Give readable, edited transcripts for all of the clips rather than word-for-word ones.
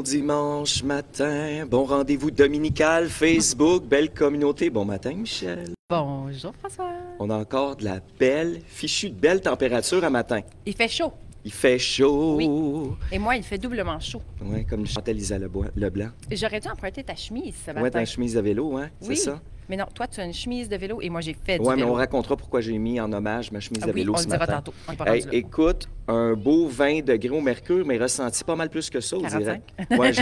Bon dimanche matin, bon rendez-vous dominical, Facebook, belle communauté. Bon matin, Michel. Bonjour, François. On a encore de la fichue de belle température à matin. Il fait chaud. Il fait chaud. Oui. Et moi, il fait doublement chaud. Oui, comme chantait Lisa Leblanc. J'aurais dû emprunter ta chemise ce matin. Oui, ta chemise de vélo, hein? Oui. C'est ça? Mais non, toi, tu as une chemise de vélo et moi, j'ai fait du Oui, mais vélo. on racontera pourquoi j'ai mis en hommage ma chemise de vélo ce matin. On le dira tantôt. On est pas rendu là. Écoute, un beau 20 degrés au mercure, mais ressenti pas mal plus que ça, on 45. dirait. Ouais,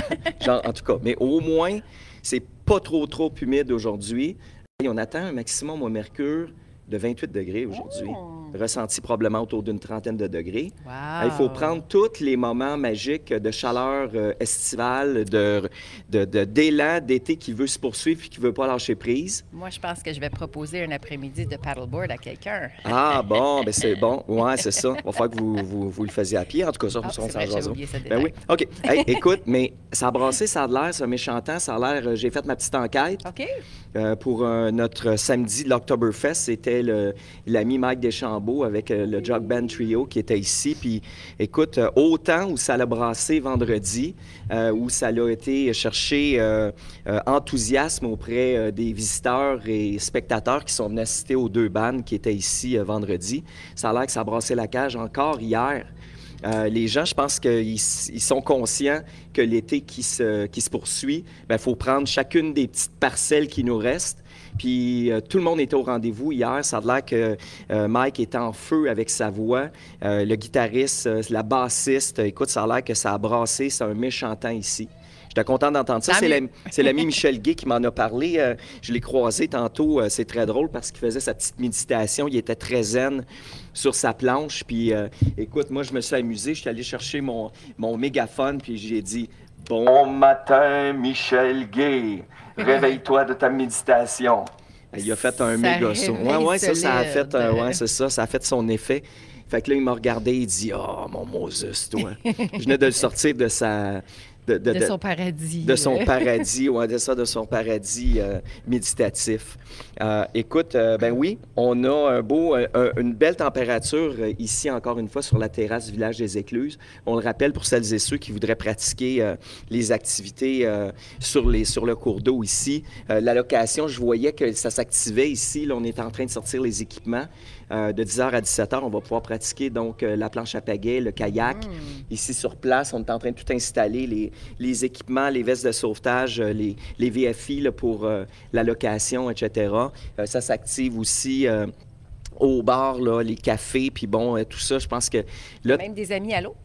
genre, en tout cas. Mais au moins, c'est pas trop humide aujourd'hui. Et on attend un maximum au mercure de 28 degrés aujourd'hui. Oh. Ressenti probablement autour d'une trentaine de degrés. Wow. Il faut prendre tous les moments magiques de chaleur estivale, d'élan d'été qui veut se poursuivre et qui ne veut pas lâcher prise. Moi, je pense que je vais proposer un après-midi de paddleboard à quelqu'un. Ah bon, ben c'est bon. Ouais, c'est ça. Il va falloir que vous le faisiez à pied. En tout cas, ça, on c'est s'en vrai, j'avais jasera. oublié ce Ben oui. OK. Hey, écoute, mais ça a brassé, ça a de l'air, c'est un méchant temps. Ça a l'air... j'ai fait ma petite enquête. OK. Pour notre samedi de l'Oktoberfest, c'était l'ami Mike Deschambault avec le Jug Band Trio qui était ici. Puis écoute, autant où ça l'a brassé vendredi, où ça a été chercher enthousiasme auprès des visiteurs et spectateurs qui sont venus assister aux deux bands qui étaient ici vendredi. Ça a l'air que ça a brassé la cage encore hier. Les gens, je pense qu'ils sont conscients que l'été qui se poursuit, il faut prendre chacune des petites parcelles qui nous restent. Puis tout le monde était au rendez-vous hier. Ça a l'air que Mike était en feu avec sa voix. Le guitariste, la bassiste, écoute, ça a l'air que ça a brassé. C'est un méchant temps ici. J'étais content d'entendre ça. C'est l'ami Michel Gay qui m'en a parlé. Je l'ai croisé tantôt. C'est très drôle parce qu'il faisait sa petite méditation. Il était très zen sur sa planche. Puis, écoute, moi, je me suis amusé. Je suis allé chercher mon mégaphone. Puis, j'ai dit « Bon matin, Michel Gay. Réveille-toi de ta méditation. » Il a fait un méga saut. Oui, ça a fait... c'est ça. Ça a fait son effet. Fait que là, il m'a regardé. Il dit « Oh, mon Moses, toi. » Je venais de le sortir de sa... De son paradis. De son paradis, de son paradis méditatif. Écoute, ben oui, on a une belle température ici, encore une fois, sur la terrasse du village des Écluses. On le rappelle pour celles et ceux qui voudraient pratiquer les activités sur le cours d'eau ici. La location, je voyais que ça s'activait ici. Là, on est en train de sortir les équipements. De 10h à 17h, on va pouvoir pratiquer donc la planche à pagaie, le kayak. Ici sur place, on est en train de tout installer, les équipements, les vestes de sauvetage, les VFI là, pour la location, etc. Ça s'active aussi au bar, là, les cafés, puis bon, tout ça, je pense que... Là, même des amis à l'eau?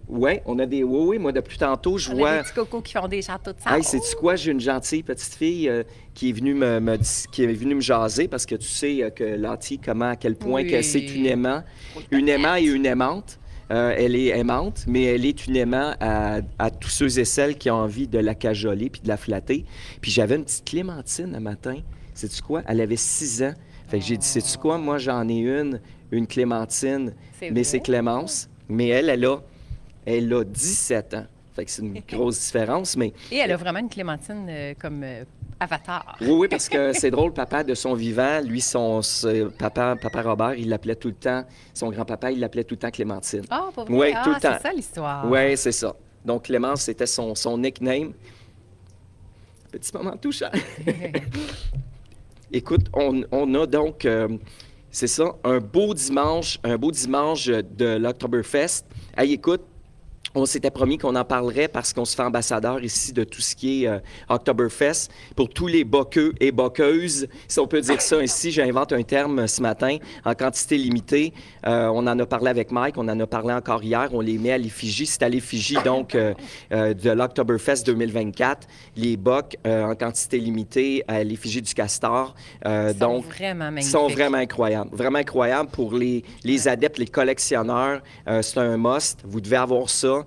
Oui, on a des... Oui, moi, depuis tantôt, je vois... On a des petits cocos qui font des châteaux de sable. Hey, sais-tu quoi? J'ai une gentille petite fille qui est venue me jaser parce que tu sais que Lottie, à quel point que c'est une aimant et une aimante. Elle est aimante, mais elle est une aimant à tous ceux et celles qui ont envie de la cajoler puis de la flatter. Puis j'avais une petite Clémentine un matin. Sais-tu quoi? Elle avait 6 ans. Fait que j'ai dit, sais-tu quoi? Moi, j'en ai une Clémentine, mais c'est Clémence. Mais elle a 17 ans. Fait que c'est une grosse différence, mais... Et elle a vraiment une Clémentine comme avatar. Oui, parce que c'est drôle, papa, de son vivant, lui, papa Robert, il l'appelait tout le temps, son grand-papa, il l'appelait tout le temps Clémentine. Ah, pour vrai? Oui, tout le temps. C'est ça l'histoire. Oui, c'est ça. Donc, Clémence, c'était son nickname. Petit moment touchant. Écoute, on a donc... c'est ça, un beau dimanche de l'Oktoberfest. Hey, écoute, on s'était promis qu'on en parlerait parce qu'on se fait ambassadeur ici de tout ce qui est Oktoberfest pour tous les boqueux et boqueuses, si on peut dire ça ici. J'invente un terme ce matin, en quantité limitée. On en a parlé avec Mike, on en a parlé encore hier. On les met à l'effigie. C'est à l'effigie, donc, de l'Oktoberfest 2024. Les bocs en quantité limitée à l'effigie du castor. Donc, vraiment magnifiques. Sont vraiment incroyables. Vraiment incroyables pour les adeptes, les collectionneurs. C'est un must. Vous devez avoir ça.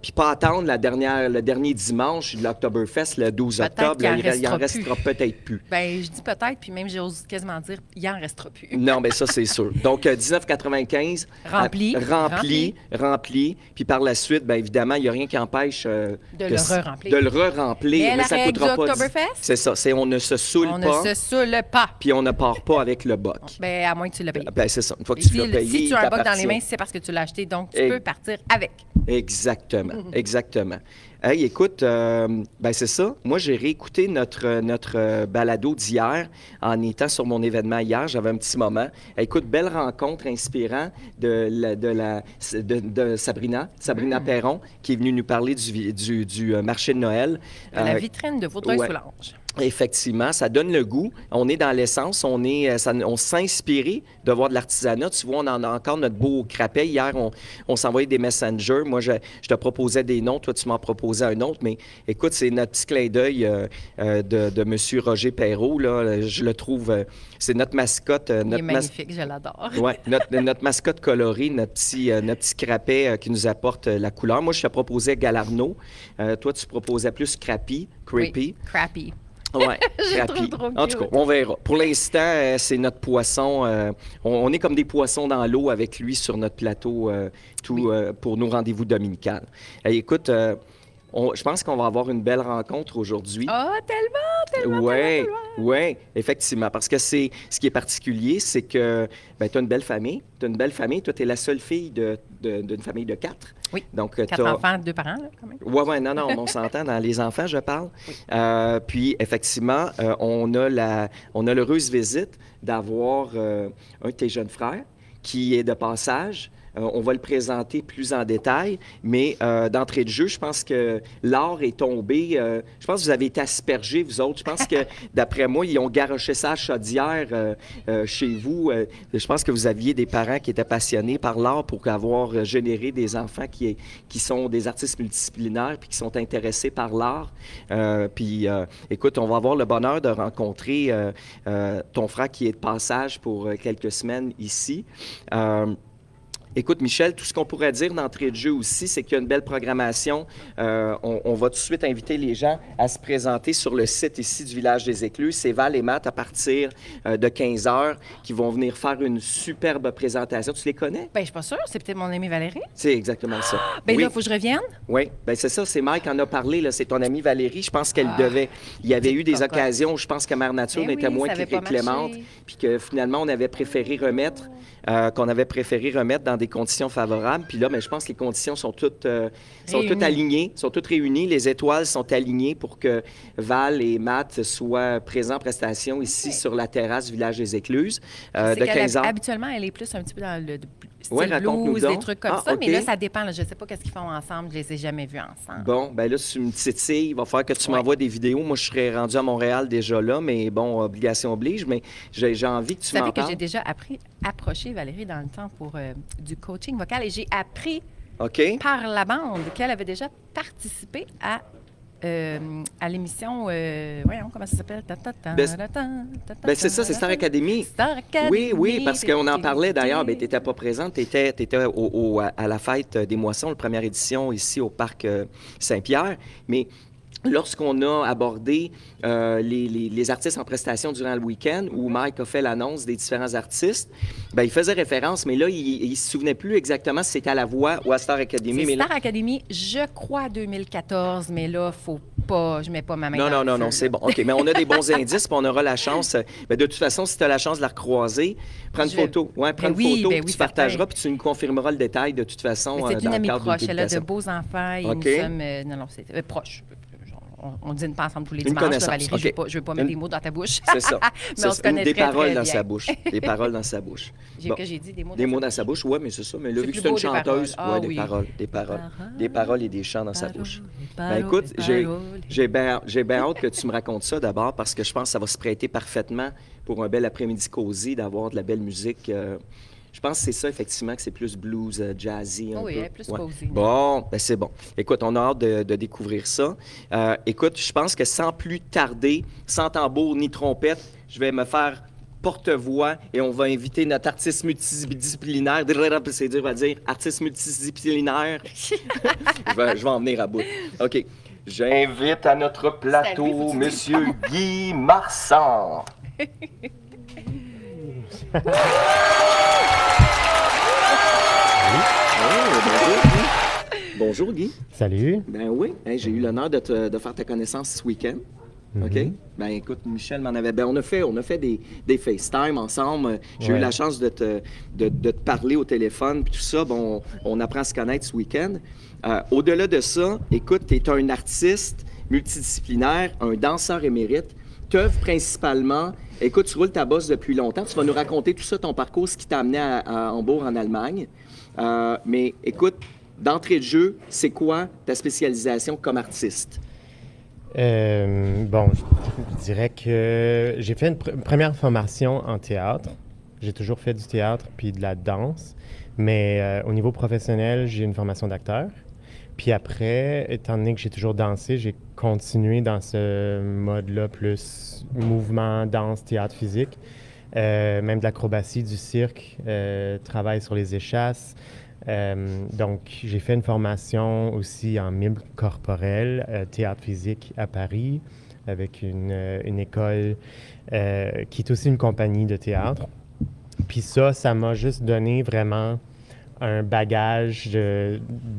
Puis pas attendre le dernier dimanche de l'Oktoberfest, le 12 octobre. Il en restera peut-être plus. Bien, je dis peut-être, puis même j'ose quasiment dire, il en restera plus. Non, bien ça, c'est sûr. Donc, 19,95. Rempli. Puis par la suite, bien évidemment, il n'y a rien qui empêche de le de le re-remplir. Mais ça ne coûtera pas. C'est ça. On ne se saoule pas. On ne se saoule pas. Puis on ne part pas avec le boc. Bien, à moins que tu l'aies payé. Bien, c'est ça. Une fois que tu l'as payé, si tu as un boc dans les mains, c'est parce que tu l'as acheté, donc tu peux partir avec. Exactement, exactement. Hey, écoute, ben c'est ça. Moi, j'ai réécouté notre balado d'hier en étant sur mon événement hier. J'avais un petit moment. Écoute, belle rencontre inspirante de Sabrina Perron, qui est venue nous parler du marché de Noël. De la vitrine de Vaudreuil-Soulanges. Effectivement, ça donne le goût. On est dans l'essence, on s'est inspiré de voir de l'artisanat. Tu vois, on en a encore notre beau crapet. Hier, on s'envoyait des messengers. Moi, je te proposais des noms. Toi, tu m'en proposais un autre. Mais écoute, c'est notre petit clin d'œil de M. Roger Perrault. Là. Je le trouve, c'est notre mascotte. Il est magnifique, je l'adore. Oui, notre mascotte colorée, notre petit crapet qui nous apporte la couleur. Moi, je te proposais Galarno. Toi, tu proposais plus Crappy. Oui, Crappy. Oui, Crappy. En tout cas, on verra. Pour l'instant, c'est notre poisson. On est comme des poissons dans l'eau avec lui sur notre plateau pour nos rendez-vous dominicaux. Écoute, je pense qu'on va avoir une belle rencontre aujourd'hui. Ah, tellement! Oui, effectivement. Parce que ce qui est particulier, c'est que tu as une belle famille. Tu as une belle famille. Toi, tu es la seule fille d'une famille de 4. Oui. Donc, 4 enfants, 2 parents, là, quand même. Oui, non, on s'entend dans les enfants, je parle. Oui. Puis, effectivement, on a l'heureuse visite d'avoir un de tes jeunes frères qui est de passage. On va le présenter plus en détail, mais d'entrée de jeu, je pense que l'or est tombé. Je pense que vous avez été aspergés, vous autres. Je pense que, d'après moi, ils ont garoché ça à Chaudière chez vous. Je pense que vous aviez des parents qui étaient passionnés par l'art pour avoir généré des enfants qui sont des artistes multidisciplinaires puis qui sont intéressés par l'art. Puis, écoute, on va avoir le bonheur de rencontrer ton frère qui est de passage pour quelques semaines ici. Écoute, Michel, tout ce qu'on pourrait dire d'entrée de jeu aussi, c'est qu'il y a une belle programmation. On va tout de suite inviter les gens à se présenter sur le site ici du Village des Écluses. C'est Val et Matt à partir de 15 h qui vont venir faire une superbe présentation. Tu les connais? Bien, je suis pas sûre. C'est peut-être mon amie Valérie. C'est exactement ça. Bien oui. là, il faut que je revienne. Oui, bien c'est ça. C'est Mike qui en a parlé. Là. C'est ton amie Valérie. Je pense qu'elle devait... Il y avait eu des occasions où je pense que Mère Nature n'était moins clémente. Puis que finalement, on avait préféré remettre... qu'on avait préféré remettre dans des conditions favorables. Puis là, mais je pense que les conditions sont toutes alignées, sont toutes réunies. Les étoiles sont alignées pour que Val et Matt soient présents en prestation ici sur la terrasse du Village des Écluses de 15 h. Habituellement, elle est plus un petit peu dans le style blues, des trucs comme ça. Okay. Mais là, ça dépend. Là, je ne sais pas qu'est-ce qu'ils font ensemble. Je ne les ai jamais vus ensemble. Bon, bien là, c'est une petite fille. Il va falloir que tu m'envoies des vidéos. Moi, je serais rendu à Montréal déjà là, mais bon, obligation oblige. Mais j'ai envie que tu m'en parles. Tu savais que j'ai déjà approché Valérie dans le temps pour du coaching vocal et j'ai appris par la bande qu'elle avait déjà participé à l'émission, voyons, comment ça s'appelle? C'est ça, c'est Star Academy. Star Academy. Oui, parce qu'on en parlait d'ailleurs. Tu n'étais pas présente, tu étais à la fête des Moissons, la première édition ici au Parc Saint-Pierre. Mais lorsqu'on a abordé les artistes en prestation durant le week-end, où Mike a fait l'annonce des différents artistes, bien, il faisait référence, mais là, il ne se souvenait plus exactement si c'était à La Voix ou à Star Academy. C'est Star Academy, je crois, 2014, mais là, faut pas, je mets pas ma main dans le feu. Non, c'est bon. OK, mais on a des bons indices, puis on aura la chance. Bien, de toute façon, si tu as la chance de la recroiser, prends une photo. Oui, prends une photo, tu partageras, puis tu nous confirmeras le détail de toute façon. C'est une amie proche, elle a de beaux enfants et nous sommes... non, c'est proche. On dîne pas ensemble tous les dimanches, là, Valérie. Je ne veux pas mettre des mots dans ta bouche. C'est ça. Mais on se connaît des très, paroles très dans bien. sa bouche. Des paroles dans sa bouche. J'ai dit des mots dans sa bouche. Oui, mais c'est ça. Mais là, vu que c'est une chanteuse, des paroles. Des paroles et des chants dans sa bouche. Ben, écoute, j'ai bien hâte que tu me racontes ça d'abord parce que je pense que ça va se prêter parfaitement pour un bel après-midi cosy, d'avoir de la belle musique. Je pense que c'est ça, effectivement, que c'est plus blues, jazzy. Oui, plus cosy. Bon, ben c'est bon. Écoute, on a hâte de découvrir ça. Écoute, je pense que sans plus tarder, sans tambour ni trompette, je vais me faire porte-voix et on va inviter notre artiste multidisciplinaire. C'est dur à dire, artiste multidisciplinaire. je vais en venir à bout. OK. J'invite à notre plateau Monsieur Guy Marsan. Bonjour Guy. Salut. Ben oui, hey, j'ai eu l'honneur de faire ta connaissance ce week-end. OK? Ben écoute, Michel m'en avait... Ben on a fait des FaceTime ensemble. J'ai eu la chance de te parler au téléphone, puis tout ça. Bon, on apprend à se connaître ce week-end. Au-delà de ça, écoute, tu es un artiste multidisciplinaire, un danseur émérite. Tu œuvres principalement... Écoute, tu roules ta bosse depuis longtemps. Tu vas nous raconter tout ça, ton parcours, ce qui t'a amené à Hambourg, en Allemagne. Mais écoute, d'entrée de jeu, c'est quoi ta spécialisation comme artiste? Bon, je dirais que j'ai fait une première formation en théâtre. J'ai toujours fait du théâtre puis de la danse. Mais au niveau professionnel, j'ai une formation d'acteur. Puis après, étant donné que j'ai toujours dansé, j'ai continué dans ce mode-là, plus mouvement, danse, théâtre physique, même de l'acrobatie, du cirque, travail sur les échasses. Donc, j'ai fait une formation aussi en mime corporel, théâtre physique à Paris, avec une école qui est aussi une compagnie de théâtre. Puis ça m'a juste donné vraiment un bagage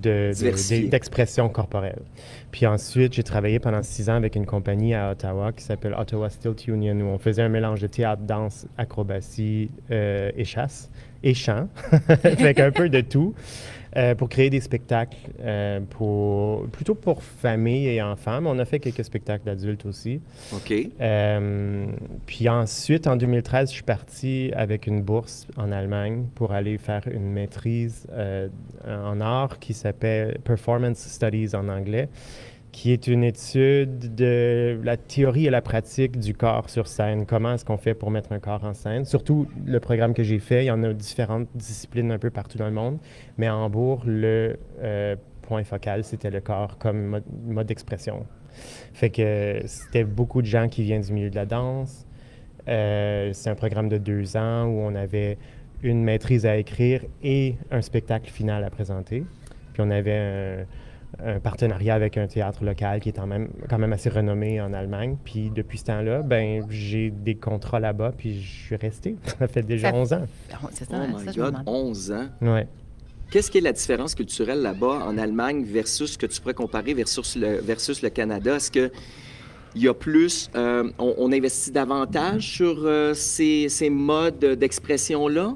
d'expression corporelle. Puis ensuite, j'ai travaillé pendant 6 ans avec une compagnie à Ottawa qui s'appelle Ottawa Stilt Union, où on faisait un mélange de théâtre, danse, acrobatie et chasse, et chant, avec un peu de tout, pour créer des spectacles plutôt pour famille et enfants, mais on a fait quelques spectacles d'adultes aussi. OK. Puis ensuite, en 2013, je suis parti avec une bourse en Allemagne pour aller faire une maîtrise en art qui s'appelle Performance Studies en anglais, qui est une étude de la théorie et la pratique du corps sur scène. Comment est-ce qu'on fait pour mettre un corps en scène? Surtout, le programme que j'ai fait, il y en a différentes disciplines un peu partout dans le monde, mais à Hambourg, le point focal, c'était le corps comme mode d'expression. Fait que c'était beaucoup de gens qui viennent du milieu de la danse. C'est un programme de 2 ans où on avait une maîtrise à écrire et un spectacle final à présenter. Puis on avait un partenariat avec un théâtre local qui est quand même assez renommé en Allemagne. Puis depuis ce temps-là, ben j'ai des contrats là-bas, puis je suis resté. Ça fait déjà 11 ans. C'est ça, oh my God, 11 ans? Oui. Qu'est-ce qui est la différence culturelle là-bas en Allemagne versus ce que tu pourrais comparer versus le Canada? Est-ce qu'il y a plus... on investit davantage sur ces modes d'expression-là?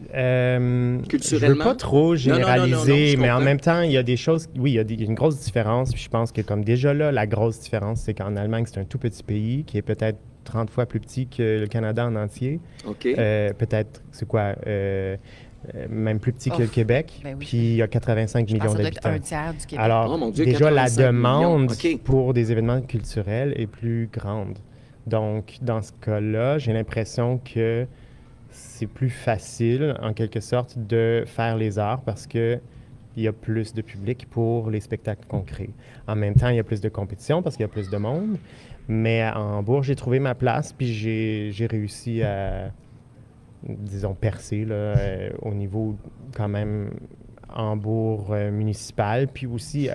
Culturellement? Je ne veux pas trop généraliser, non, mais en même temps, il y a des choses... Oui, il y a une grosse différence. Puis je pense que comme déjà là, la grosse différence, c'est qu'en Allemagne, c'est un tout petit pays qui est peut-être 30 fois plus petit que le Canada en entier. OK. Peut-être, c'est quoi... même plus petit que le Québec, ben oui. Puis il y a 85 millions d'habitants. Ça doit être un tiers du Québec. Alors, oh, mon Dieu, déjà, la demande okay. pour des événements culturels est plus grande. Donc, dans ce cas-là, j'ai l'impression que c'est plus facile, en quelque sorte, de faire les arts parce qu'il y a plus de public pour les spectacles qu'on crée. En même temps, il y a plus de compétition parce qu'il y a plus de monde. Mais à Hambourg, j'ai trouvé ma place, puis j'ai réussi à, disons, percer là, au niveau quand même Hambourg municipal, puis aussi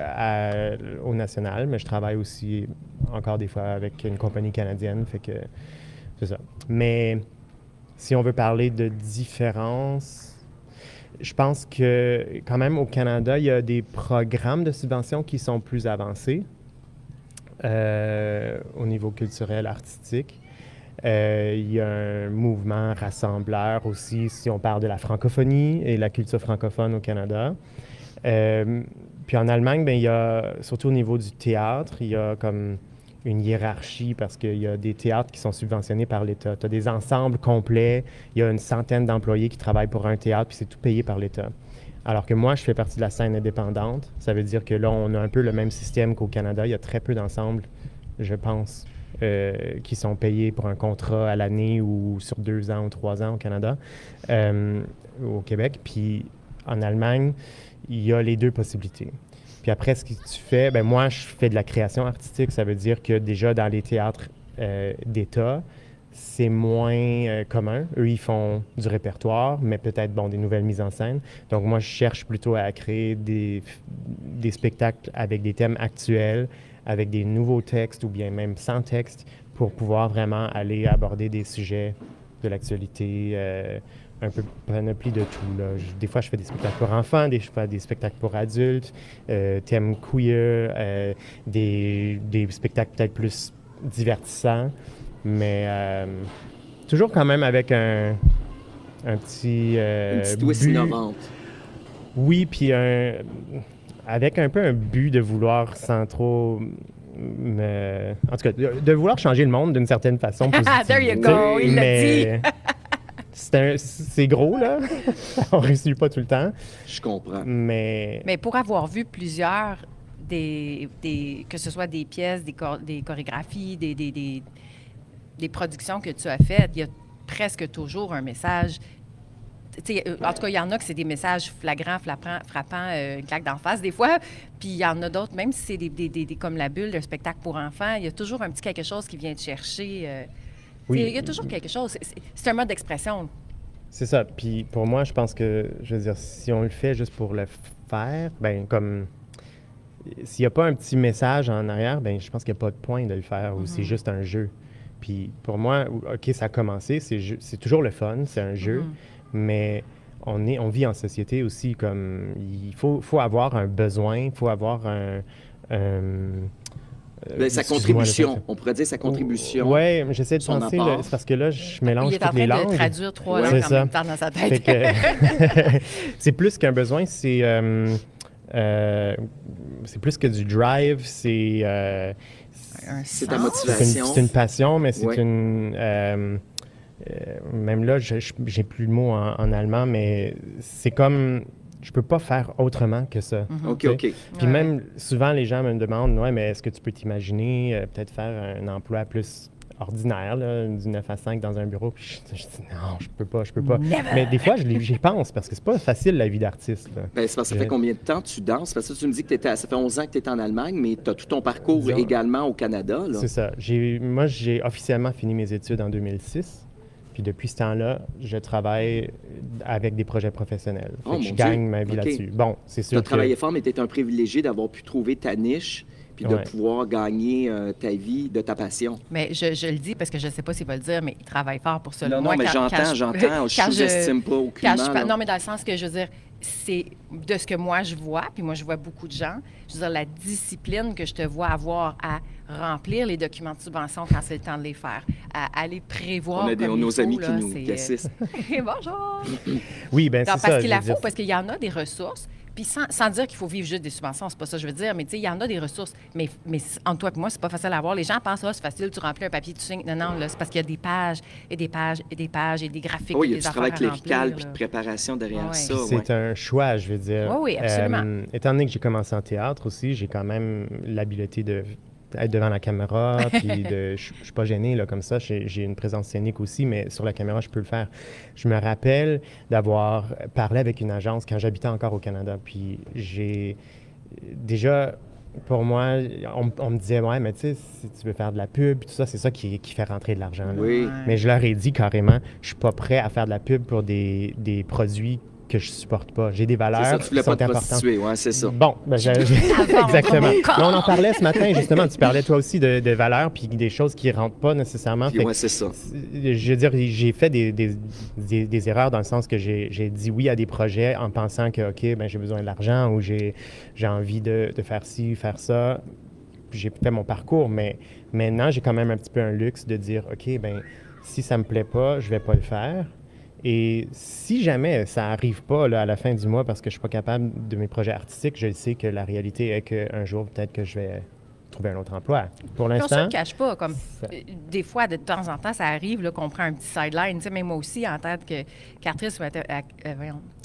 au national. Mais je travaille aussi encore des fois avec une compagnie canadienne, fait que c'est ça. Mais si on veut parler de différence, je pense que quand même au Canada, il y a des programmes de subvention qui sont plus avancés au niveau culturel, artistique. Il y a un mouvement rassembleur aussi, si on parle de la francophonie et la culture francophone au Canada. Puis en Allemagne, bien, il y a, surtout au niveau du théâtre, il y a comme une hiérarchie parce qu'il y a des théâtres qui sont subventionnés par l'État. Tu as des ensembles complets, il y a une centaine d'employés qui travaillent pour un théâtre, puis c'est tout payé par l'État. Alors que moi, je fais partie de la scène indépendante. Ça veut dire que là, on a un peu le même système qu'au Canada. Il y a très peu d'ensembles, je pense, qui sont payés pour un contrat à l'année ou sur 2 ans ou 3 ans au Canada, au Québec. Puis en Allemagne, il y a les deux possibilités. Puis après, ce que tu fais, ben moi, je fais de la création artistique. Ça veut dire que déjà dans les théâtres d'État, c'est moins commun. Eux, ils font du répertoire, mais peut-être, bon, des nouvelles mises en scène. Donc moi, je cherche plutôt à créer des spectacles avec des thèmes actuels, avec des nouveaux textes ou bien même sans texte, pour pouvoir vraiment aller aborder des sujets de l'actualité, un peu panoplie de tout, là. Des fois, je fais des spectacles pour enfants, des fois des spectacles pour adultes, thèmes queer, des spectacles peut-être plus divertissant, mais toujours quand même avec un petit... une petite twist innovante. Oui, puis avec un peu un but de vouloir sans trop... en tout cas, de vouloir changer le monde d'une certaine façon positive. There you go, il l'a dit! C'est gros, là. On ne réussit pas tout le temps. Je comprends. Mais pour avoir vu plusieurs, que ce soit des pièces, des chorégraphies, des productions que tu as faites, il y a presque toujours un message. En tout cas, il y en a que c'est des messages flagrants, frappants, une claque d'en face des fois. Puis il y en a d'autres, même si c'est comme La Bulle, un spectacle pour enfants, il y a toujours un petit quelque chose qui vient te chercher. Oui. Il y a toujours quelque chose. C'est un mode d'expression. C'est ça. Puis pour moi, je pense que, je veux dire, si on le fait juste pour le faire, bien, comme... S'il n'y a pas un petit message en arrière, bien, je pense qu'il n'y a pas de point de le faire, ou c'est juste un jeu. Puis pour moi, OK, ça a commencé, c'est toujours le fun, c'est un jeu, mais on vit en société aussi, comme... Il faut avoir un besoin, il faut avoir sa contribution, on pourrait dire sa contribution. Oui, j'essaie de penser, c'est parce que là, je mélange toutes les langues. Il est en train de traduire 3 langues en même temps dans sa tête. C'est plus qu'un besoin, c'est plus que du drive, c'est ta motivation. C'est une passion, mais c'est une... même là, j'ai plus le mot en allemand, mais c'est comme... Je peux pas faire autrement que ça. OK. Puis même, souvent, les gens me demandent, ouais, mais est-ce que tu peux t'imaginer peut-être faire un emploi plus ordinaire, là, du 9 à 5 dans un bureau? Puis je dis non, je peux pas. Never. Mais des fois, j'y pense, parce que c'est pas facile, la vie d'artiste. Bien, c'est parce que ça fait combien de temps tu danses? Parce que tu me dis que ça fait 11 ans que tu es en Allemagne, mais tu as tout ton parcours également au Canada. Là. C'est ça. Moi, j'ai officiellement fini mes études en 2006. Puis depuis ce temps-là, je travaille avec des projets professionnels. Je gagne ma vie là-dessus. Bon, c'est sûr que... Tu as travaillé fort, mais tu es un privilégié d'avoir pu trouver ta niche puis de pouvoir gagner ta vie de ta passion. Mais je le dis parce que je ne sais pas s'il va le dire, mais il travaille fort pour ça. Non, mais j'entends. Je sous-estime pas aucunement. Non, mais dans le sens que, je veux dire, c'est de ce que moi je vois, puis moi je vois beaucoup de gens, je veux dire, la discipline que je te vois avoir à remplir les documents de subvention quand c'est le temps de les faire, à aller prévoir. On a nos amis qui nous assistent. Bonjour! Oui, bien c'est ça. Parce qu'il y en a des ressources. Puis sans dire qu'il faut vivre juste des subventions, c'est pas ça que je veux dire, mais tu sais, il y en a des ressources. Mais entre toi et moi, c'est pas facile à avoir. Les gens pensent, c'est facile, tu remplis un papier, tu signes. Non, là, c'est parce qu'il y a des pages et des pages et des pages et des graphiques. Oui, il y a du travail clérical puis de préparation derrière ça. C'est un choix, je veux dire. Oui, absolument. Étant donné que j'ai commencé en théâtre aussi, j'ai quand même l'habileté de être devant la caméra, puis je suis pas gêné là, comme ça. J'ai une présence scénique aussi, mais sur la caméra, je peux le faire. Je me rappelle d'avoir parlé avec une agence quand j'habitais encore au Canada, puis j'ai déjà... Pour moi, on me disait, ouais, mais tu sais, si tu veux faire de la pub, tout ça, c'est ça qui fait rentrer de l'argent. Oui. Mais je leur ai dit carrément, je suis pas prêt à faire de la pub pour des produits que je supporte pas. J'ai des valeurs ça, tu voulais qui sont pas te importantes. prostituer, ouais, c'est ça. Bon, exactement. Là, on en parlait ce matin, justement. Tu parlais toi aussi de valeurs puis des choses qui rentrent pas nécessairement. Puis ouais, c'est ça. Je veux dire, j'ai fait des erreurs dans le sens que j'ai dit oui à des projets en pensant que, OK, ben j'ai besoin de l'argent ou j'ai envie de faire ci, faire ça. J'ai fait mon parcours, mais maintenant, j'ai quand même un petit peu un luxe de dire, OK, ben si ça me plaît pas, je vais pas le faire. Et si jamais ça n'arrive pas là, à la fin du mois parce que je ne suis pas capable de mes projets artistiques, je sais que la réalité est qu'un jour, peut-être que je vais trouver un autre emploi. Pour l'instant... On ne se le cache pas. Comme, des fois, de temps en temps, ça arrive là, qu'on prend un petit sideline. Tu sais, même moi aussi, en tant qu'artiste ou,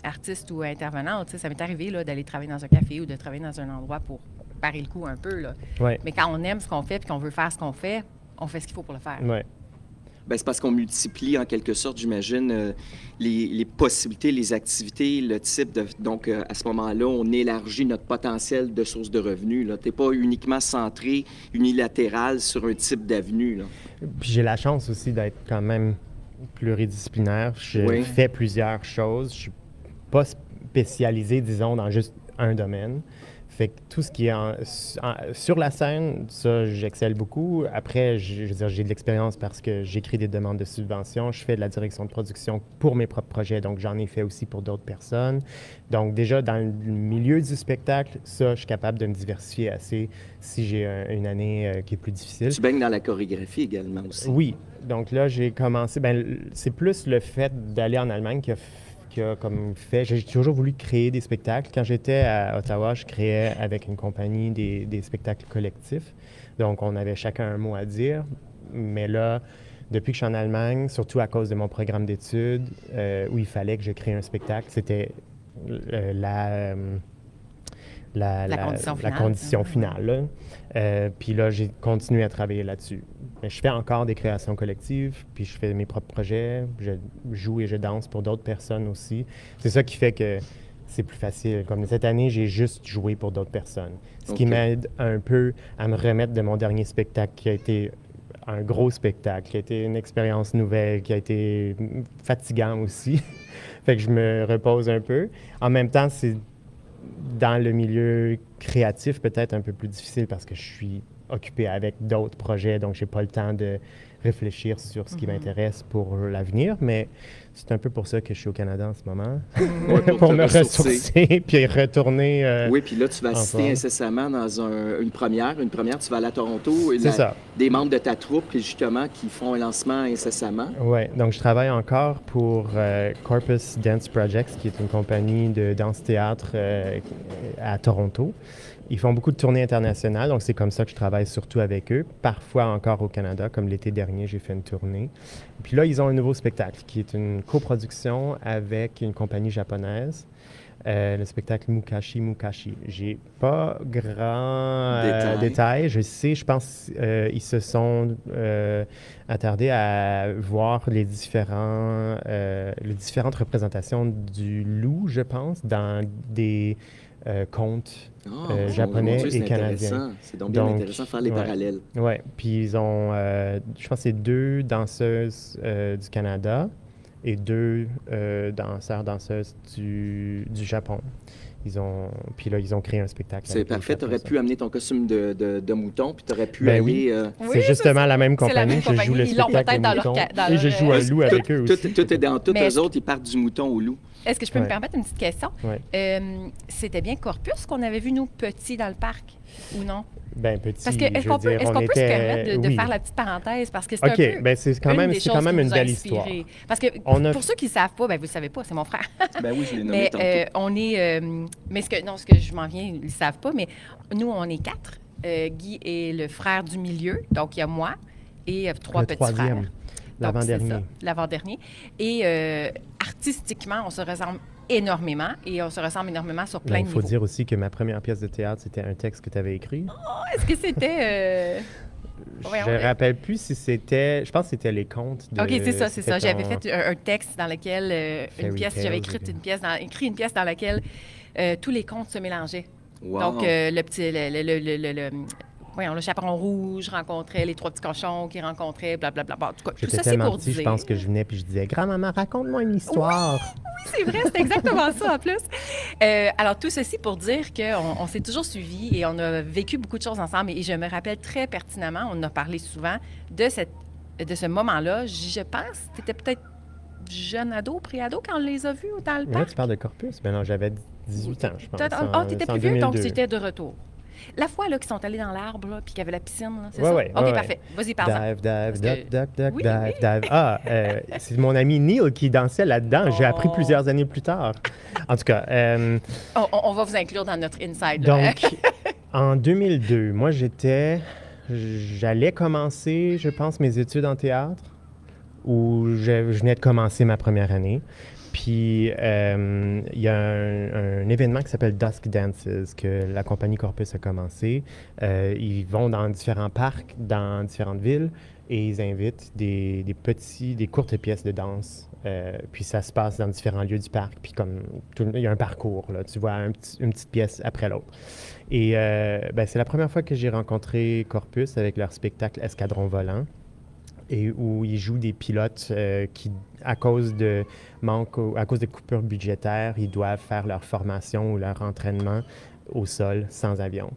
artiste ou intervenante, tu sais, ça m'est arrivé là, d'aller travailler dans un café ou de travailler dans un endroit pour parer le coup un peu. Là. Ouais. Mais quand on aime ce qu'on fait et qu'on veut faire ce qu'on fait, on fait ce qu'il faut pour le faire. Ouais. Bien, c'est parce qu'on multiplie en quelque sorte, j'imagine, les possibilités, les activités, le type de... Donc, à ce moment-là, on élargit notre potentiel de sources de revenus. Tu n'es pas uniquement centré, unilatéral sur un type d'avenue. Là. Puis j'ai la chance aussi d'être quand même pluridisciplinaire. Je fais plusieurs choses. Je suis pas spécialisé, disons, dans juste un domaine. Fait que tout ce qui est sur la scène, ça, j'excelle beaucoup. Après, je veux dire, j'ai de l'expérience parce que j'écris des demandes de subventions. Je fais de la direction de production pour mes propres projets, donc j'en ai fait aussi pour d'autres personnes. Donc déjà, dans le milieu du spectacle, ça, je suis capable de me diversifier assez si j'ai une année qui est plus difficile. Tu baignes dans la chorégraphie également aussi. Oui. Donc là, j'ai commencé... c'est plus le fait d'aller en Allemagne qui a comme fait... J'ai toujours voulu créer des spectacles. Quand j'étais à Ottawa, je créais avec une compagnie des spectacles collectifs. Donc, on avait chacun un mot à dire. Mais là, depuis que je suis en Allemagne, surtout à cause de mon programme d'études, où il fallait que je crée un spectacle, c'était la condition finale. Puis là, j'ai continué à travailler là-dessus. Mais je fais encore des créations collectives, puis je fais mes propres projets. Je joue et je danse pour d'autres personnes aussi. C'est ça qui fait que c'est plus facile. Comme cette année, j'ai juste joué pour d'autres personnes. Ce qui m'aide un peu à me remettre de mon dernier spectacle qui a été un gros spectacle, qui a été une expérience nouvelle, qui a été fatigant aussi. Fait que je me repose un peu. En même temps, c'est dans le milieu créatif peut-être un peu plus difficile parce que je suis occupé avec d'autres projets, donc j'ai pas le temps de réfléchir sur ce qui m'intéresse pour l'avenir, mais c'est un peu pour ça que je suis au Canada en ce moment, pour me ressourcer puis retourner. Oui, puis là, tu vas assister incessamment dans une première. Une première, tu vas aller à Toronto. C'est ça. Des membres de ta troupe, justement, qui font un lancement incessamment. Oui, donc je travaille encore pour Corpus Dance Projects, qui est une compagnie de danse-théâtre à Toronto. Ils font beaucoup de tournées internationales, donc c'est comme ça que je travaille surtout avec eux. Parfois encore au Canada, comme l'été dernier, j'ai fait une tournée. Puis là, ils ont un nouveau spectacle qui est une coproduction avec une compagnie japonaise. Le spectacle Mukashi Mukashi. J'ai pas grand détails. Je sais, je pense ils se sont attardés à voir les différentes représentations du loup, je pense, dans des contes japonais et canadiens. C'est donc bien intéressant de faire les parallèles. Oui, puis ils ont, je pense que c'est 2 danseuses du Canada et 2 danseuses du Japon. Puis là, ils ont créé un spectacle. C'est parfait. Tu aurais pu amener ton costume de mouton, puis tu aurais pu aller... Oui. C'est justement la même compagnie. Je joue le spectacle de mouton et je joue un loup avec eux aussi. Tout est dans tout. Eux autres, ils partent du mouton au loup. Est-ce que je peux me permettre une petite question? Ouais. C'était bien Corpus qu'on avait vu, nous, petits dans le parc, ou non? Bien, petit, parce que est-ce qu'on peut se permettre de faire la petite parenthèse? Parce que c'est un peu c'est quand même une belle histoire. Parce que pour ceux qui ne savent pas, vous ne le savez pas, c'est mon frère. Ben oui, je l'ai nommé tantôt. On est... mais ce que je m'en viens, ils ne le savent pas, mais nous, on est 4. Guy est le frère du milieu, donc il y a moi et 3 petits frères. L'avant-dernier. L'avant-dernier. Et artistiquement, on se ressemble énormément et on se ressemble énormément sur plein de niveaux. Il faut dire aussi que ma première pièce de théâtre, c'était un texte que tu avais écrit. Oh, est-ce que c'était... Je ne me rappelle plus si c'était... Je pense que c'était les contes de... OK, c'est ça. J'avais fait un texte dans lequel... j'avais écrit une pièce dans laquelle tous les contes se mélangeaient. Wow. Donc, le chaperon rouge rencontrait les 3 petits cochons qui rencontraient, blablabla. En tout cas, tout ça, c'est pour dire... Je pense que je venais puis je disais « Grand-maman, raconte-moi une histoire! » Oui, c'est vrai, c'est exactement ça en plus. Alors, tout ceci pour dire qu'on s'est toujours suivis et on a vécu beaucoup de choses ensemble. Et je me rappelle très pertinemment, on en a parlé souvent, de ce moment-là. Je pense que tu étais peut-être jeune ado, pré-ado, quand on les a vus dans le parc. Là, tu parles de Corpus? Ben non, j'avais 18 ans, je pense. Tu étais plus vieux, donc tu étais de retour. La fois là, qu'ils sont allés dans l'arbre, puis qu'il y avait la piscine, c'est ça? OK, parfait. Vas-y, parle. Dive. Ah, c'est mon ami Neil qui dansait là-dedans. J'ai appris plusieurs années plus tard. En tout cas... on va vous inclure dans notre inside. Donc, en 2002, moi, j'allais commencer, je pense, mes études en théâtre, où je venais de commencer ma première année. Puis, il y a un événement qui s'appelle Dusk Dances que la compagnie Corpus a commencé. Ils vont dans différents parcs, dans différentes villes, et ils invitent des courtes pièces de danse. Puis, ça se passe dans différents lieux du parc. Puis, il y a un parcours, là. Tu vois une petite pièce après l'autre. Et c'est la première fois que j'ai rencontré Corpus avec leur spectacle Escadron volant. et où ils jouent des pilotes qui, à cause de manque, à cause de coupures budgétaires, ils doivent faire leur formation ou leur entraînement au sol, sans avion.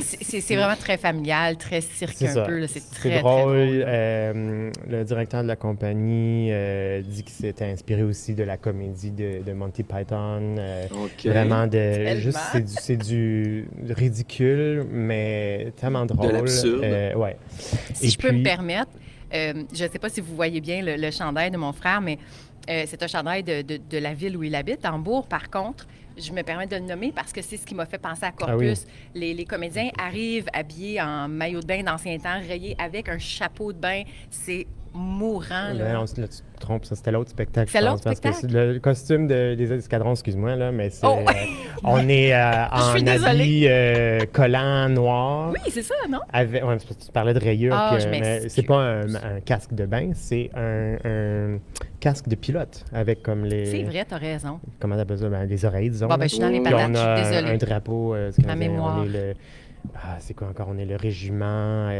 C'est vraiment très familial, très cirque un peu. C'est très drôle. Très drôle. Le directeur de la compagnie dit que c'était inspiré aussi de la comédie de Monty Python. Vraiment, c'est du ridicule, mais tellement drôle. De l'absurde. Ouais. Si je peux me permettre, je ne sais pas si vous voyez bien le chandail de mon frère, mais c'est un chandail de la ville où il habite, Hambourg. Par contre, je me permets de le nommer parce que c'est ce qui m'a fait penser à Corpus. Ah oui. Les comédiens arrivent habillés en maillot de bain d'ancien temps, rayés avec un chapeau de bain. C'est mourant. Là. Non, là, tu te trompes, ça, c'était l'autre spectacle. C'est l'autre spectacle? Parce que c'est le costume des escadrons, excuse-moi, là, mais c'est, on est en habit collant noir. Oui, c'est ça, non? Tu parlais de rayures, mais c'est pas un casque de bain, c'est un casque de pilote avec comme les... C'est vrai, t'as raison. Comment t'appelles ça? Les oreilles, disons. Bon, je suis dans les patates, je suis désolée. Un drapeau. Ma mémoire. C'est quoi encore? On est le régiment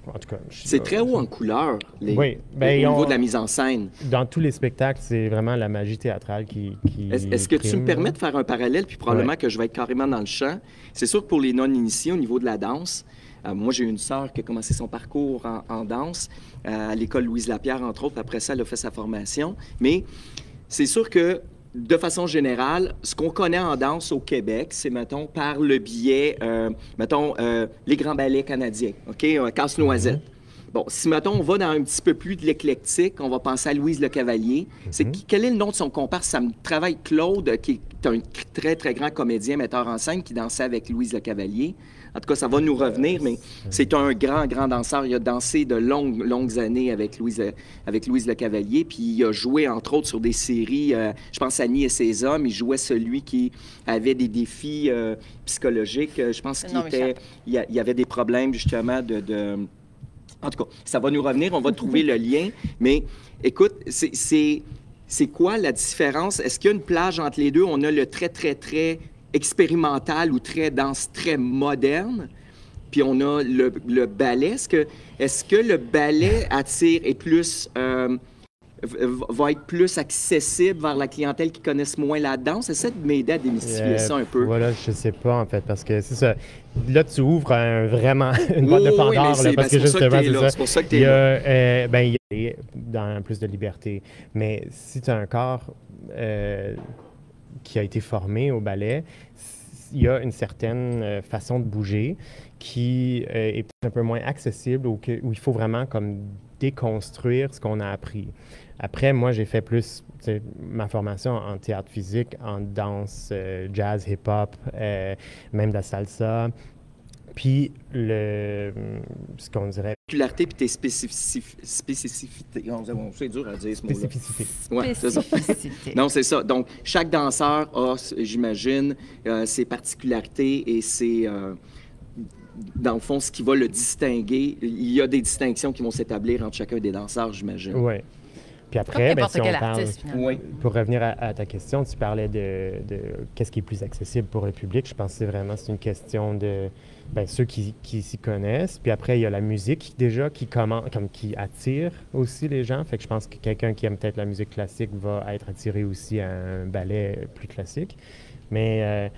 en tout cas, c'est très haut en couleur, au niveau de la mise en scène. Dans tous les spectacles, c'est vraiment la magie théâtrale qui Est-ce que tu me permets de faire un parallèle, puis probablement que je vais être carrément dans le champ? C'est sûr que pour les non-initiés, au niveau de la danse, moi, j'ai une sœur qui a commencé son parcours en danse à l'école Louise Lapierre, entre autres. Après ça, elle a fait sa formation. Mais c'est sûr que de façon générale, ce qu'on connaît en danse au Québec, c'est, mettons, par le biais, les grands ballets canadiens, OK? Casse-noisette. Bon, si, mettons, on va dans un petit peu plus de l'éclectique, on va penser à Louise Lecavalier. Quel est le nom de son comparse? Ça me travaille Claude, qui est un très, très grand comédien, metteur en scène, qui dansait avec Louise Lecavalier. En tout cas, ça va nous revenir, mais c'est un grand, grand danseur. Il a dansé de longues années avec Louise Lecavalier, puis il a joué, entre autres, sur des séries, je pense Annie et ses hommes. Il jouait celui qui avait des défis psychologiques. Je pense qu'il y avait des problèmes, justement, En tout cas, ça va nous revenir, on va trouver le lien. Mais écoute, c'est quoi la différence? Est-ce qu'il y a une plage entre les deux? On a le très, très, très expérimental ou très danse, très moderne. Puis on a le ballet. Est-ce que le ballet attire et plus... va être plus accessible vers la clientèle qui connaisse moins la danse? Essaie de m'aider à démystifier ça un peu. Voilà, je sais pas, en fait, parce que c'est ça. Là, tu ouvres vraiment une boîte de Pandore, parce que justement, c'est pour ça que tu es là. Il y a dans plus de liberté. Mais si tu as un corps qui a été formé au ballet, il y a une certaine façon de bouger qui est un peu moins accessible, où il faut vraiment comme déconstruire ce qu'on a appris. Après, moi, j'ai fait plus ma formation en théâtre physique, en danse, jazz, hip-hop, même de la salsa. Puis, ce qu'on dirait... Particularité puis tes spécificités. C'est dur à dire ce mot-là. Spécificité. Ouais, c'est ça. Non, c'est ça. Donc, chaque danseur a, j'imagine, ses particularités et ses... dans le fond, ce qui va le distinguer. Il y a des distinctions qui vont s'établir entre chacun des danseurs, j'imagine. Oui. Puis après, si on parle, artiste, pour revenir à ta question, tu parlais de qu'est-ce qui est plus accessible pour le public. Je pense que c'est une question de ceux qui s'y connaissent. Puis après, il y a la musique déjà qui attire aussi les gens. Fait que je pense que quelqu'un qui aime peut-être la musique classique va être attiré aussi à un ballet plus classique. Mais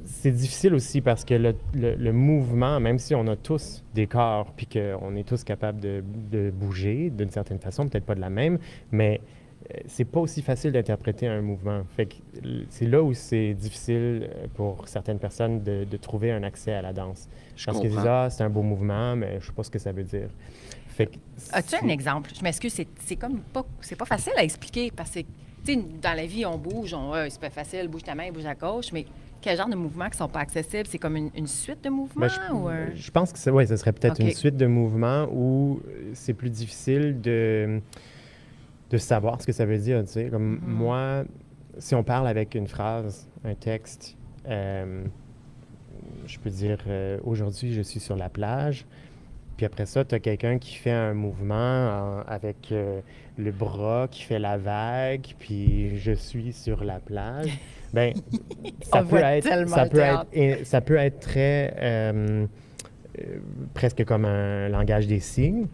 c'est difficile aussi parce que le mouvement, même si on a tous des corps puis qu'on est tous capables de bouger d'une certaine façon, peut-être pas de la même, mais c'est pas aussi facile d'interpréter un mouvement. Fait que c'est là où c'est difficile pour certaines personnes de trouver un accès à la danse. Parce qu'ils disent, c'est un beau mouvement, mais je sais pas ce que ça veut dire. As-tu un exemple? Je m'excuse, c'est pas facile à expliquer parce que dans la vie, on bouge, c'est pas facile, bouge ta main, bouge à gauche, mais quel genre de mouvements qui sont pas accessibles? C'est comme une suite de mouvements? Je pense que ce serait peut-être une suite de mouvements où c'est plus difficile de savoir ce que ça veut dire. Tu sais. Comme moi, si on parle avec une phrase, un texte, je peux dire « Aujourd'hui, je suis sur la plage ». Puis après ça, tu as quelqu'un qui fait un mouvement avec le bras, qui fait la vague, puis je suis sur la plage. Bien, ça peut être très presque comme un langage des signes,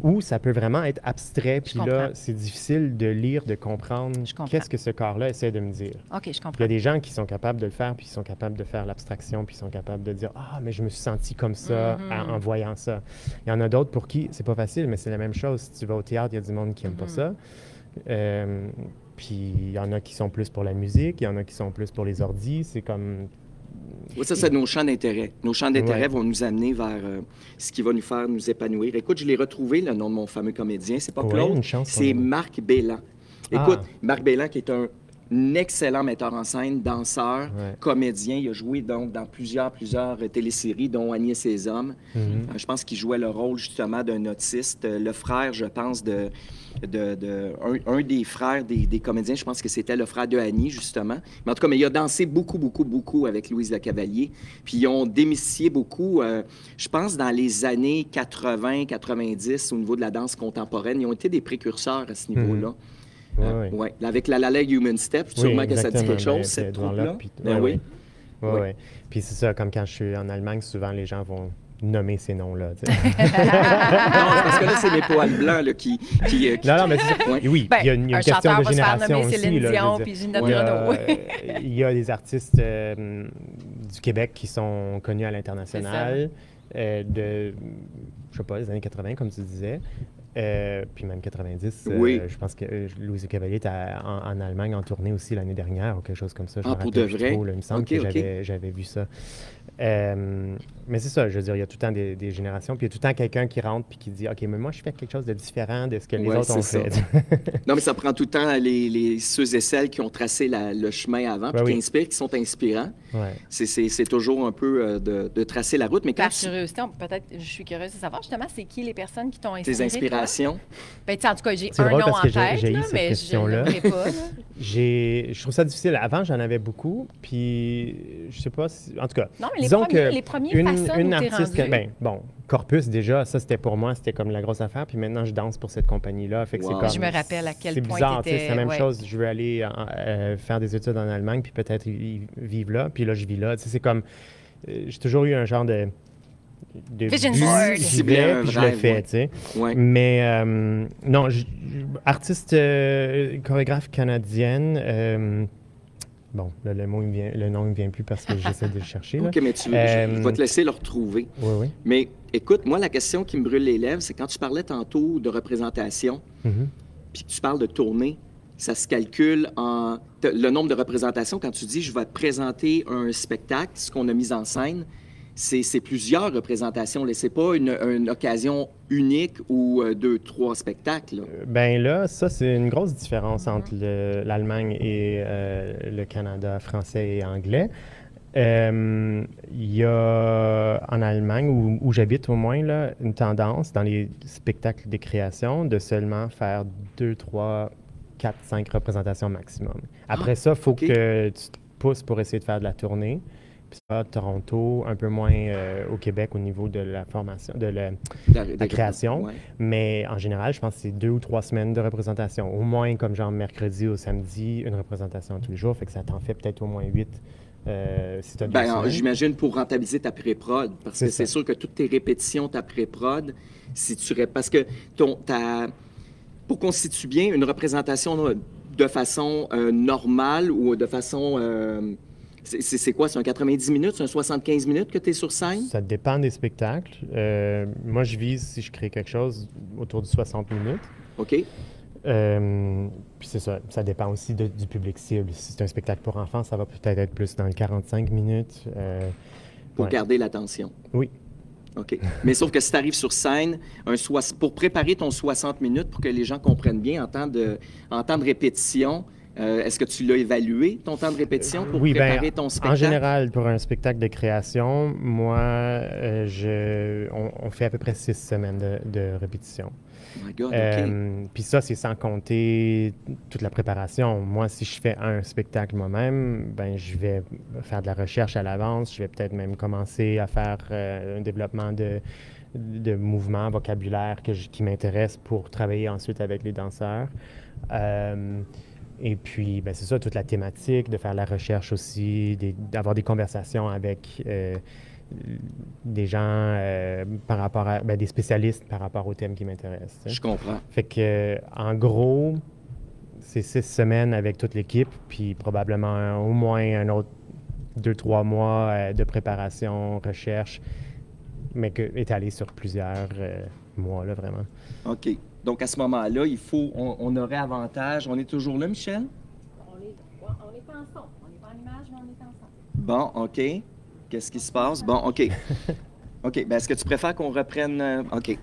ou ça peut vraiment être abstrait, puis là, c'est difficile de lire, de comprendre qu'est-ce que ce corps-là essaie de me dire. OK, je comprends. Il y a des gens qui sont capables de le faire, puis ils sont capables de faire l'abstraction, puis ils sont capables de dire « Ah, mais je me suis senti comme ça en voyant ça. » Il y en a d'autres pour qui c'est pas facile, mais c'est la même chose. Si tu vas au théâtre, il y a du monde qui n'aime pas ça. Puis il y en a qui sont plus pour la musique, il y en a qui sont plus pour les ordis. C'est comme... Oui, ça, c'est nos champs d'intérêt. Nos champs d'intérêt vont nous amener vers ce qui va nous faire nous épanouir. Écoute, je l'ai retrouvé, le nom de mon fameux comédien. C'est pas Claude, c'est Marc Bélan. Écoute, Marc Bélan, qui est un excellent metteur en scène, danseur, comédien. Il a joué donc dans plusieurs téléséries, dont Agnès et ses hommes. Je pense qu'il jouait le rôle justement d'un autiste. Le frère, je pense, un des frères des comédiens, je pense que c'était le frère de Annie, justement. Mais en tout cas, mais il a dansé beaucoup avec Louise Lecavalier. Puis ils ont démystifié beaucoup, je pense, dans les années 80-90, au niveau de la danse contemporaine. Ils ont été des précurseurs à ce niveau-là. Oui. Avec la Lalais Human Step, sûrement que ça dit quelque chose, cette troupe-là. Oui. Puis c'est ça, comme quand je suis en Allemagne, souvent les gens vont nommer ces noms-là. Non, parce que là, c'est les poils blancs là, qui... Non, mais c'est ça. Oui, il y a une question de génération aussi. Céline Dion, puis Ginette Renaud. Il y a des artistes du Québec qui sont connus à l'international, je sais pas, les années 80, comme tu disais. Puis même 90, je pense que Louise Cavalier était en Allemagne en tournée aussi l'année dernière ou quelque chose comme ça. Je me pour de vrai? Trop, là, il me semble que j'avais vu ça. Mais c'est ça, je veux dire, il y a tout le temps des générations, puis il y a tout le temps quelqu'un qui rentre puis qui dit « OK, mais moi, je fais quelque chose de différent de ce que les autres ont fait. » Non, mais ça prend tout le temps ceux et celles qui ont tracé le chemin avant, puis qui inspirent, qui sont inspirants. C'est toujours un peu de tracer la route. Mais par curiosité, peut-être, je suis curieuse de savoir justement, c'est qui les personnes qui t'ont inspiré? Tes inspirations? Ben, en tout cas, j'ai un nom en tête, mais je ne le pas. Je trouve ça difficile. Avant, j'en avais beaucoup, puis je sais pas si... En tout cas, non, mais disons les premiers une artiste... Corpus, déjà, ça, c'était pour moi, c'était comme la grosse affaire, puis maintenant, je danse pour cette compagnie-là. Fait que c'est comme... Je me rappelle à quel point bizarre, c'est la même chose. Je veux aller faire des études en Allemagne, puis peut-être vivre là, puis là, je vis là. C'est comme... j'ai toujours eu un genre de vision board. J'y vais, puis je le fais, tu sais. Mais non, artiste chorégraphe canadienne... Bon, là, le nom ne me vient plus parce que j'essaie de le chercher. Là. OK, mais je vais te laisser le retrouver. Oui. Mais écoute, moi, la question qui me brûle les lèvres, c'est quand tu parlais tantôt de représentation, puis que tu parles de tournée, ça se calcule en... Le nombre de représentations, quand tu dis « je vais présenter un spectacle », ce qu'on a mis en scène, c'est plusieurs représentations. C'est pas une occasion unique ou 2-3 spectacles. Bien là, ça, c'est une grosse différence entre l'Allemagne et le Canada français et anglais. Il y a en Allemagne, où j'habite au moins, là, une tendance dans les spectacles de création de seulement faire 2, 3, 4, 5 représentations maximum. Après ça, il faut que tu te pousses pour essayer de faire de la tournée. À Toronto, un peu moins au Québec au niveau de la formation, de la création. Mais en général, je pense que c'est 2 ou 3 semaines de représentation. Au moins, comme genre mercredi ou samedi, une représentation tous les jours. Fait que ça t'en fait peut-être au moins 8 si tu as j'imagine pour rentabiliser ta pré-prod. Parce que c'est sûr que toutes tes répétitions, ta pré-prod, si tu... Parce que pour constituer bien une représentation de façon normale ou de façon... C'est quoi? C'est un 90 minutes? C'est un 75 minutes que tu es sur scène? Ça dépend des spectacles. Moi, je vise, si je crée quelque chose, autour de 60 minutes. OK. Puis c'est ça. Ça dépend aussi du public cible. Si c'est un spectacle pour enfants, ça va peut-être être plus dans le 45 minutes. Pour garder l'attention? Oui. OK. Mais sauf que si tu arrives sur scène, pour préparer ton 60 minutes, pour que les gens comprennent bien en temps de répétition... est-ce que tu l'as évalué, ton temps de répétition, pour préparer ton spectacle? En général, pour un spectacle de création, moi, on fait à peu près 6 semaines de répétition. Oh my God, OK. Puis ça, c'est sans compter toute la préparation. Moi, si je fais un spectacle moi-même, ben je vais faire de la recherche à l'avance. Je vais peut-être même commencer à faire un développement de mouvements, vocabulaire qui m'intéresse pour travailler ensuite avec les danseurs. Et puis, ben c'est ça, toute la thématique, de faire la recherche aussi, d'avoir des conversations avec des gens par rapport à des spécialistes par rapport au thème qui m'intéresse. Je comprends. Fait que, en gros, c'est 6 semaines avec toute l'équipe, puis probablement au moins un autre 2-3 mois de préparation, recherche, mais étalé sur plusieurs mois, là, vraiment. OK. Donc, à ce moment-là, on aurait avantage. On est toujours là, Michel? On est pas ensemble. On n'est pas en image, mais on est ensemble. Bon, OK. Qu'est-ce qui se passe? Bon, OK. OK. Bien, est-ce que tu préfères qu'on reprenne? OK.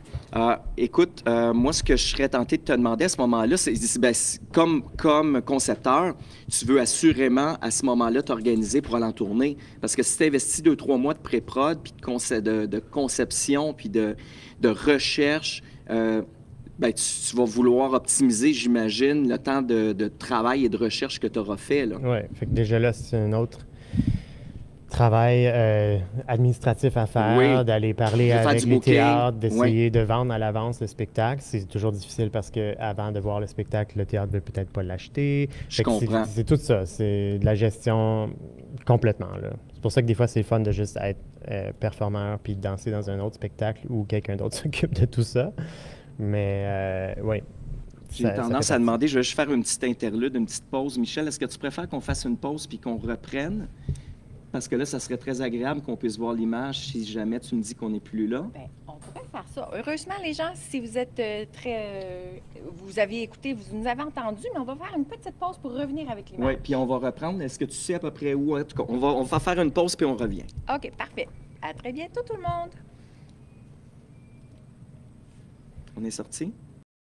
Écoute, moi, ce que je serais tenté de te demander à ce moment-là, c'est comme concepteur, tu veux assurément, à ce moment-là, t'organiser pour aller en tournée. Parce que si tu investis 2-3 mois de pré-prod, puis de conception, puis de recherche, ben, tu vas vouloir optimiser, j'imagine, le temps de travail et de recherche que tu auras fait. Oui, fait que déjà là, c'est un autre travail administratif à faire, d'aller parler avec les théâtres, d'essayer de vendre à l'avance le spectacle. C'est toujours difficile parce qu'avant de voir le spectacle, le théâtre ne veut peut-être pas l'acheter. Je comprends. C'est tout ça. C'est de la gestion complètement. C'est pour ça que des fois, c'est fun de juste être performeur puis de danser dans un autre spectacle où quelqu'un d'autre s'occupe de tout ça. Mais oui. J'ai tendance à demander, je vais juste faire une petite interlude, une petite pause. Michel, est-ce que tu préfères qu'on fasse une pause puis qu'on reprenne? Parce que là, ça serait très agréable qu'on puisse voir l'image si jamais tu me dis qu'on n'est plus là. Bien, on pourrait faire ça. Heureusement, les gens, si vous êtes vous avez écouté, vous nous avez entendu, mais on va faire une petite pause pour revenir avec l'image. Oui, puis on va reprendre. Est-ce que tu sais à peu près où? En tout cas, on va faire une pause puis on revient. OK, parfait. À très bientôt, tout le monde. On est sorti?